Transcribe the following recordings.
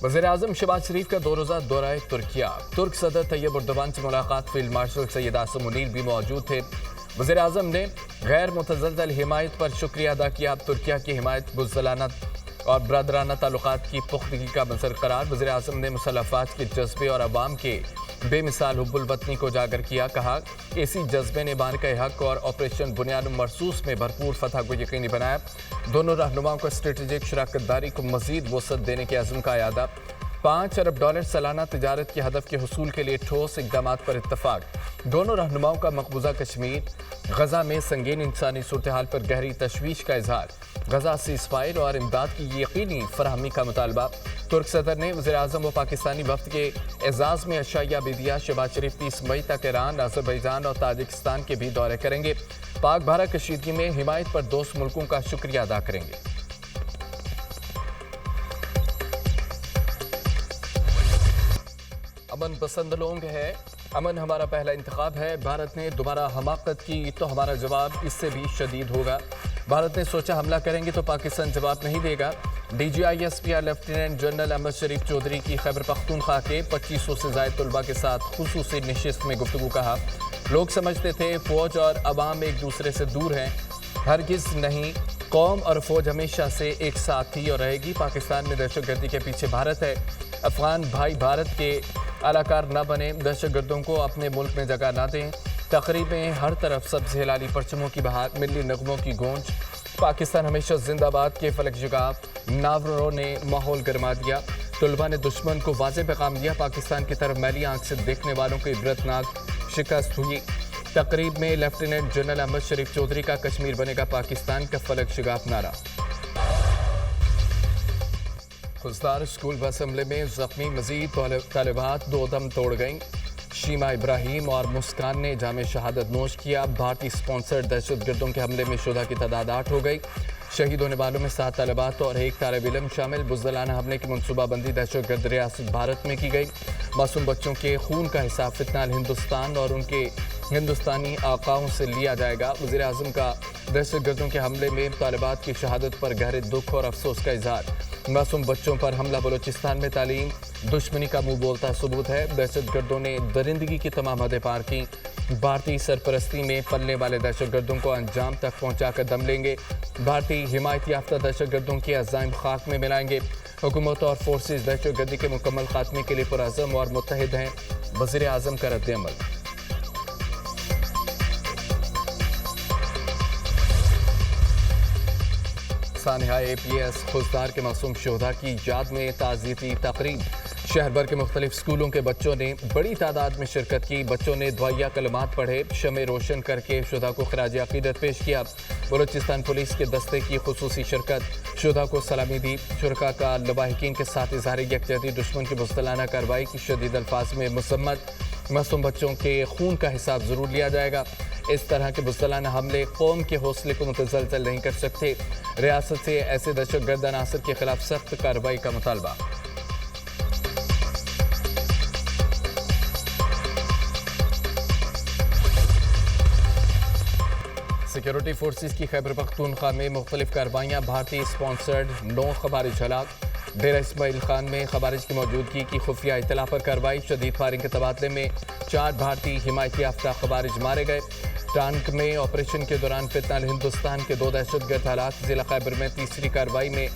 वज़ीर आज़म शहबाज शरीफ का 2 रोज़ा दौरा तुर्किया। तुर्क सदर तैयब एर्दोगान से मुलाकात। फील्ड मार्शल सैयद आसिम मुनीर भी मौजूद थे। वज़ीर आज़म ने गैर मुतज़लज़ल हिमायत पर शुक्रिया अदा किया। तुर्किया की हिमायत बुज़दिलाना और बरदराना ताल्लुकात की पुख्तगी का मंजर करार। वज़ीर आज़म ने मुसल्लफ़ात के जज्बे और अवाम के बेमिसाल हुब्बुल वतनी को उजागर किया। कहा कि इसी जज्बे ने मार्का हक और ऑपरेशन बुनियाद मरसूस में भरपूर फतह को यकीनी बनाया। दोनों रहनुमाओं को स्ट्रेटेजिक शराकत दारी को मज़ीद वसअत देने के अज़्म का यादा। $5 अरब सालाना तिजारत के हदफ के हुसूल के लिए ठोस इक़दाम पर इत्तफ़ाक़। दोनों रहनुमाओं का मकबूजा कश्मीर गजा में संगीन इंसानी सूरत हाल पर गहरी तशवीश का इजहार। गजा सीज़फायर और इमदाद की यकीनी फराहमी का मुतालबा। तुर्क सदर ने वज़ीर आज़म व पाकिस्तानी वफ़द के एजाज़ में अशाया भी दिया। शहबाज शरीफ 30 मई तक ईरान, अज़रबैजान और ताजिकिस्तान के भी दौरे करेंगे। पाक भारत कशीदगी में हिमायत पर दोस्त मुल्कों का शुक्रिया अदा करेंगे। अमन पसंद लोग है, अमन हमारा पहला इंतखाब है। भारत ने दोबारा हमाकत की तो हमारा जवाब इससे भी शदीद होगा। भारत ने सोचा हमला करेंगे तो पाकिस्तान जवाब नहीं देगा। DGISPR लेफ्टिनेंट जनरल अहमद शरीफ चौधरी की खैबर पख्तूनख्वा के 2500 से ज़ायद तलबा के साथ खुसूसी नशिस्त में गुफ्तगू। कहा लोग समझते थे फ़ौज और अवाम एक दूसरे से दूर हैं, हरगिज़ नहीं। कौम और फ़ौज हमेशा से एक साथ थी और रहेगी। पाकिस्तान में दहशतगर्दी के पीछे भारत है। अफगान भाई भारत के अलाकार न बने, दहशतगर्दों को अपने मुल्क में जगह न दें। तकरीब में हर तरफ सब्ज़ हिलाली परचमों की बहार, मिली नगमों की गूंज। पाकिस्तान हमेशा जिंदाबाद के फलक जगाव। नावरों ने माहौल गरमा दिया। तलबा ने दुश्मन को वाज़ेह पैगाम दिया। पाकिस्तान की तरफ मैली आंख से देखने वालों को इबरतनाक शिकस्त हुई। तकरीब में लेफ्टिनेंट जनरल अहमद शरीफ चौधरी का कश्मीर बनेगा पाकिस्तान का फलक शगाफ नारा। खुजदार स्कूल बस हमले में जख्मी मजीद तालिबात 2 दम तोड़ गईं। शीमा इब्राहिम और मुस्कान ने जामे शहादत नोश किया। भारतीय स्पॉन्सर्ड दहशतगर्दों के हमले में शुदा की तादाद 8 हो गई। शहीद होने वालों में 7 तालिबात और 1 तालिब इल्म शामिल। बुज़दिलाना हमले की मनसूबाबंदी दहशतगर्द रियासत भारत में की गई। मासूम बच्चों के खून का हिसाब फितनाल हिंदुस्तान और उनके हिंदुस्तानी आकाओं से लिया जाएगा। वज़ीर आज़म का दहशतगर्दों के हमले में तालिबात की शहादत पर गहरे दुख और अफसोस का इजहार। मासूम बच्चों पर हमला बलोचिस्तान में तालीम दुश्मनी का मुंह बोलता सबूत है। दहशतगर्दों ने दरिंदगी की तमाम हदें पार की। भारतीय सरपरस्ती में पलने वाले दहशतगर्दों को अंजाम तक पहुंचाकर दम लेंगे। भारतीय हिमायत याफ्ता दहशतगर्दों के अज़ाइम खाक में मिलाएंगे। हुकूमत और फोर्सेस दहशतगर्दी के मुकम्मल खात्मे के लिए पुरअज़म और मुत्तहिद हैं। वज़ीर आज़म का रद्द-ए-अमल। सानिहा APS खुजदार के मासूम शोधा की याद में ताज़ियती तकरीब। शहर भर के मुख्तलिफ स्कूलों के बच्चों ने बड़ी तादाद में शिरकत की। बच्चों ने दुआया कलमात पढ़े, शमे रोशन करके शुदा को खराज अकीदत पेश किया। बलूचिस्तान पुलिस के दस्ते की खुसूसी शिरकत, शुदा को सलामी दी। शुरका का लवाहिकीन के साथ इज़हार यकजहती दुश्मन की बुज़दिलाना कार्रवाई की शदीद अल्फाज में मुसम्मत। मासूम बच्चों के खून का हिसाब ज़रूर लिया जाएगा। इस तरह के बुज़दिलाना हमले कौम के हौसले को मुतज़लज़ल नहीं कर सकते। रियासत से ऐसे दहशतगर्द अनासर के खिलाफ सख्त कार्रवाई का मुतालबा। सिक्योरिटी फोर्सेस की खैबर पख्तूनख्वा में मुख्तलिफ कार्रवाइयाँ। भारतीय स्पॉन्सर्ड 9 खबारिज हलाक। डेरा इस्माइल खान में खबारिज की मौजूदगी की खुफिया इत्तला पर कार्रवाई। शदीद फायरिंग के तबादले में 4 भारतीय हिमायत याफ्ता खबारिज मारे गए। टांक में ऑपरेशन के दौरान फितनाल हिंदुस्तान के 2 दहशतगर्द हालात। जिला खैबर में तीसरी कार्रवाई में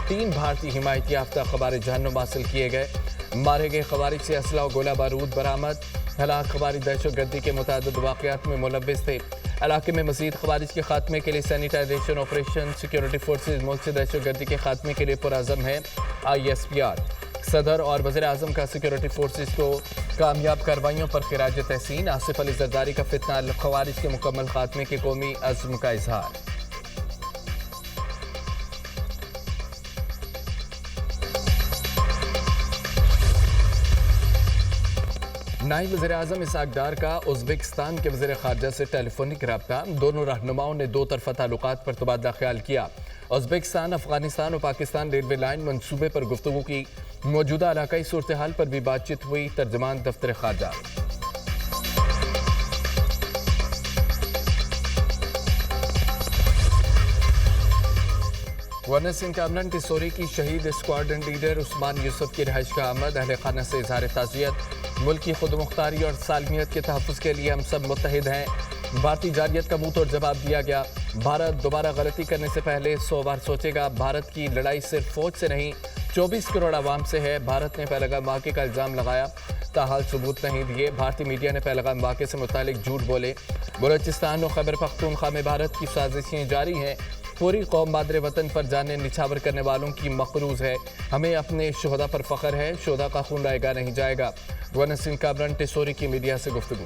3 भारतीय हिमायत याफ्ता खबारिज जहन्नुम हासिल किए गए। मारे गए खबारिज से असला और गोला बारूद बरामद। हलाक खबारिज दहशतगर्दी के मुतअद्दिद वाक़यात में मुलव्विस थे। इलाके में मज़ीद खबारिज के खात्मे के लिए सैनिटाइजेशन ऑपरेशन। सिक्योरिटी फोर्सेज मुल्क से दहशतगर्दी के खात्मे के लिए पुरअज़म है। ISPR सदर और वज़ीर आज़म का सिक्योरिटी फोर्सेज को कामयाब कार्रवाइयों पर खिराज तहसीन। आसिफ अली जरदारी का फितनाल खवारिज के मुकम्मल खात्मे के कौमी अज़्म का इजहार। नायब वज़ीर आज़म इसहाक डार का उज़्बेकिस्तान के वज़ीर ख़ारजा से टेलीफोनिक रब्ता। दोनों रहनुमाओं ने 2 तरफ़ा ताल्लुकात पर तबादला ख्याल किया। उज़्बेकिस्तान, अफ़गानिस्तान और पाकिस्तान रेलवे लाइन मंसूबे पर गुफ्तगू की। मौजूदा इलाकाई सूरत हाल पर भी बातचीत हुई। तर्जमान दफ्तर ख़ारजा। गवर्नर सिंह कामरान टिसोरी की शहीद स्क्वाड्रन लीडर उस्मान यूसुफ की रिहाइश का आमद, अहल खाना से इजहार ताज़ियत। मुल्क की खुद मुख्तारी और सालमियत के तहफ़्फ़ुज़ के लिए हम सब मुत्तहिद हैं। भारतीय जारियत का मुंह तोड़ जवाब दिया गया। भारत दोबारा गलती करने से पहले 100 बार सोचेगा। भारत की लड़ाई सिर्फ फौज से नहीं 24 करोड़ आवाम से है। भारत ने पहलगाम वाक़े का इल्ज़ाम लगाया, ताहाल सबूत नहीं दिए। भारतीय मीडिया ने पहलगाम वाक़े से मुतालिक झूठ बोले। बलोचिस्तान और खैबर पख्तूनख्वा में भारत की साजिशें जारी हैं। पूरी कौम मादरे वतन पर जाने निछावर करने वालों की मकरूज है। हमें अपने शुहदा पर फ़ख्र है। शुहदा का खून रहेगा नहीं जाएगा। गवर्नर सिंह कामरान टिसोरी की मीडिया से गुफ्तगू।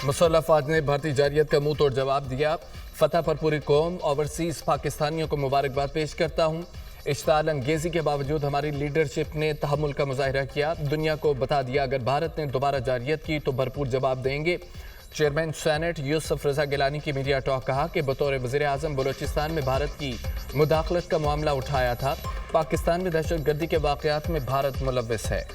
मुसल्लह फ़ौज ने भारतीय जारियत का मुंह तोड़ जवाब दिया। फतह पर पूरी कौम ओवरसीज़ पाकिस्तानियों को मुबारकबाद पेश करता हूँ। इश्ताल अंगेज़ी के बावजूद हमारी लीडरशिप ने तहम्मुल का मुजाहिरा किया। दुनिया को बता दिया अगर भारत ने दोबारा जारियत की तो भरपूर जवाब देंगे। चेयरमैन सेनेट यूसुफ रज़ा गिलानी की मीडिया टॉक कहा कि बतौर वज़ीर आज़म बलोचिस्तान में भारत की मुदाखलत का मामला उठाया था। पाकिस्तान में दहशतगर्दी के वाक़यात में भारत मुलव्विस है।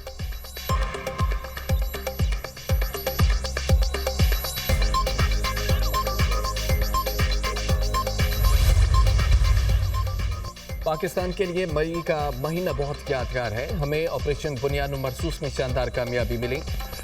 पाकिस्तान के लिए मई का महीना बहुत यादगार है। हमें ऑपरेशन बुनियाद मरसूस में शानदार कामयाबी मिली।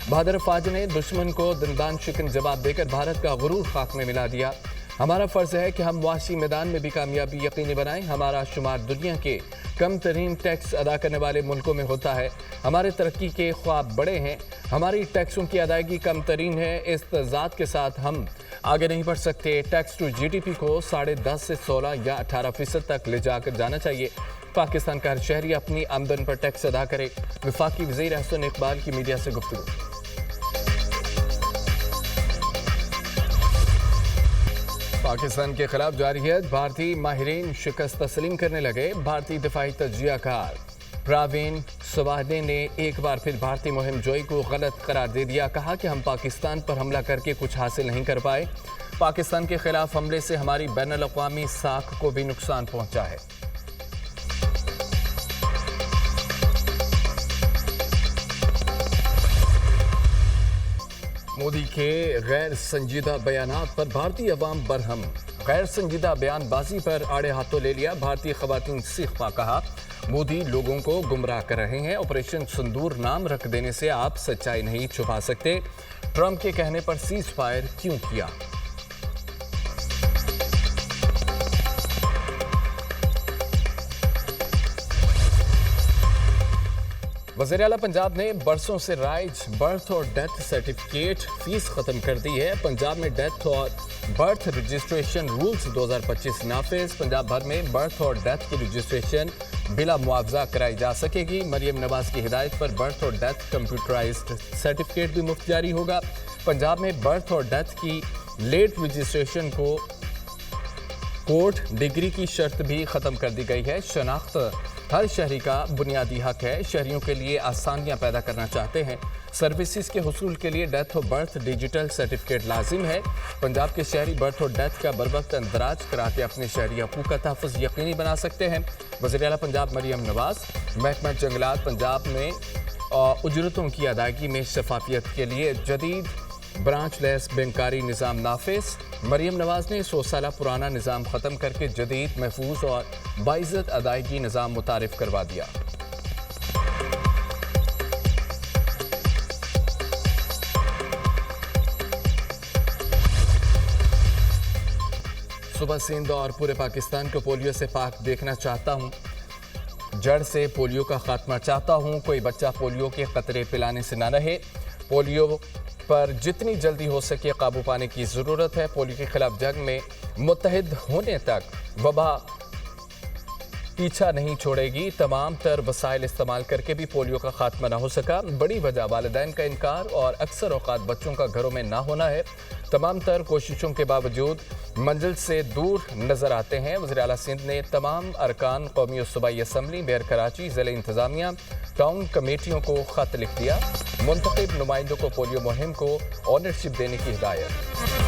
बहादुर फ़ौज ने दुश्मन को दंदान शिकन जवाब देकर भारत का गुरूर खाक में मिला दिया। हमारा फ़र्ज़ है कि हम मुआशी मैदान में भी कामयाबी यकीनी बनाएं। हमारा शुमार दुनिया के कम तरीन टैक्स अदा करने वाले मुल्कों में होता है। हमारे तरक्की के ख्वाब बड़े हैं। हमारी टैक्सों की अदायगी कम तरीन है। इस तजाद के साथ हम आगे नहीं बढ़ सकते। टैक्स टू GDP को 10.5 से 16 या 18% तक ले जाकर जाना चाहिए। पाकिस्तान का हर शहरी अपनी आमदन पर टैक्स अदा करे। वफाकी वज़ीर अहसन इकबाल की मीडिया से गुफ्तगू। पाकिस्तान के खिलाफ जारियत, भारतीय माहिरीन शिकस्त तस्लीम करने लगे। भारतीय दिफाई तजियाकार प्रावीन सुवाहदे ने एक बार फिर भारतीय मुहिम जोई को गलत करार दे दिया। कहा कि हम पाकिस्तान पर हमला करके कुछ हासिल नहीं कर पाए। पाकिस्तान के खिलाफ हमले से हमारी बैनुल अक़वामी साख को भी नुकसान पहुंचा है। मोदी के गैर संजीदा बयानात पर भारतीय अवाम बरहम। गैर संजीदा बयानबाजी पर आड़े हाथों ले लिया भारतीय खवातीन सीखा। कहा मोदी लोगों को गुमराह कर रहे हैं। ऑपरेशन सिंदूर नाम रख देने से आप सच्चाई नहीं छुपा सकते। ट्रंप के कहने पर सीज फायर क्यों किया? वज़ीर आला पंजाब ने बरसों से राइज बर्थ और डेथ सर्टिफिकेट फीस खत्म कर दी है। पंजाब में डेथ और बर्थ रजिस्ट्रेशन रूल्स 2025 नाफिज। पंजाब भर में बर्थ और डेथ की रजिस्ट्रेशन बिला मुआवजा कराई जा सकेगी। मरियम नवाज की हिदायत पर बर्थ और डेथ कंप्यूटराइज्ड सर्टिफिकेट भी मुफ्त जारी होगा। पंजाब में बर्थ और डेथ की लेट रजिस्ट्रेशन को कोर्ट डिग्री की शर्त भी खत्म कर दी गई है। शनाख्त हर शहरी का बुनियादी हक है। शहरियों के लिए आसानियां पैदा करना चाहते हैं। सर्विसेज के हुसूल के लिए डेथ और बर्थ डिजिटल सर्टिफिकेट लाजिम है। पंजाब के शहरी बर्थ और डेथ का बर वक्त अंदराज करा के अपने शहरी हकूक़ का तहफ़्फ़ुज़ यकीनी बना सकते हैं। वज़ीर आला पंजाब मरियम नवाज। महकमा जंगलात पंजाब में उजरतों की अदायगी में शफाफियत के लिए जदीद ब्रांच लेस बैंकारी निज़ाम नाफिज। मरियम नवाज ने 100 साल पुराना निज़ाम ख़त्म करके जदीद, महफूज और बाइज़्ज़त अदायगी निज़ाम मुतारिफ करवा दिया। सुबह सिंध और पूरे पाकिस्तान को पोलियो से पाक देखना चाहता हूँ। जड़ से पोलियो का खात्मा चाहता हूँ। कोई बच्चा पोलियो के कतरे पिलाने से ना रहे। पोलियो पर जितनी जल्दी हो सके काबू पाने की ज़रूरत है। पोलियो के खिलाफ जंग में मुत्तहिद होने तक वबा पीछा नहीं छोड़ेगी। तमाम तर वसाइल इस्तेमाल करके भी पोलियो का खात्मा ना हो सका। बड़ी वजह वालिदैन का इनकार और अक्सर औकात बच्चों का घरों में ना होना है। तमाम तर कोशिशों के बावजूद मंजिल से दूर नजर आते हैं। वज़ीर आला सिंध ने तमाम अरकान कौमी और सूबाई असम्बली, मेयर कराची, ज़िला इंतज़ामिया, टाउन कमेटियों को खत लिख दिया। मुंतखब नुमाइंदों को पोलियो मुहिम को ऑनरशिप देने की हिदायत।